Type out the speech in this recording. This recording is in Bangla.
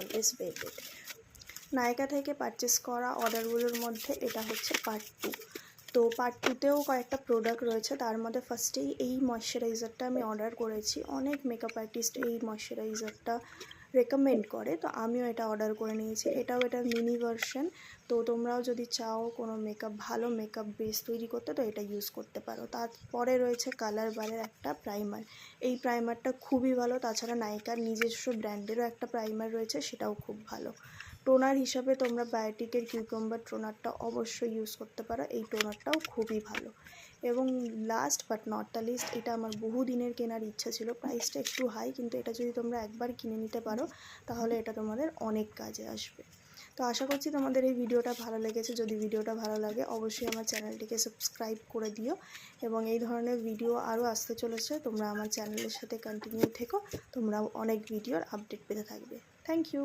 Always favourite. নায়িকা থেকে পারচেস করা অর্ডারগুলোর মধ্যে এটা হচ্ছে পার্ট 2। তো পার্ট 2তেও কয়েকটা প্রোডাক্ট রয়েছে, তার মধ্যে ফার্স্টেই এই ময়শ্চারাইজারটা আমি অর্ডার করেছি। অনেক মেকআপ আর্টিস্ট এই ময়শ্চারাইজারটা রেকমেন্ড করে, তো আমিও এটা অর্ডার করে নিয়েছি। এটাও এটার মিনি ভার্সন। তো তোমরাও যদি চাও কোনো ভালো মেকআপ বেস তৈরি করতে, তো এটা ইউজ করতে পারো। তারপরে রয়েছে কালার বারের একটা প্রাইমার। এই প্রাইমারটা খুবই ভালো। তাছাড়া নায়িকার নিজস্ব ব্র্যান্ডেরও একটা প্রাইমার রয়েছে, সেটাও খুব ভালো। টোনার হিসাবে তোমরা বায়োটিকের কিউকাম্বার টোনারটা অবশ্যই ইউজ করতে পারো। এই টোনারটাও খুবই ভালো। এবং last but not the least, এটা আমার বহু দিনের কেনার ইচ্ছা ছিল। প্রাইসটা একটু হাই, কিন্তু এটা যদি তোমরা একবার কিনে নিতে পারো তাহলে এটা তোমাদের অনেক কাজে আসবে। তো আশা করছি তোমাদের এই ভিডিওটা ভালো লেগেছে। যদি ভিডিওটা ভালো লাগে অবশ্যই আমার চ্যানেলটিকে সাবস্ক্রাইব করে দিও, এবং এই ধরনের ভিডিও আরও আসতে চলেছে। তোমরা আমার চ্যানেলের সাথে কন্টিনিউ থেকো, তোমরাও অনেক ভিডিওর আপডেট পেতে থাকবে। Thank you.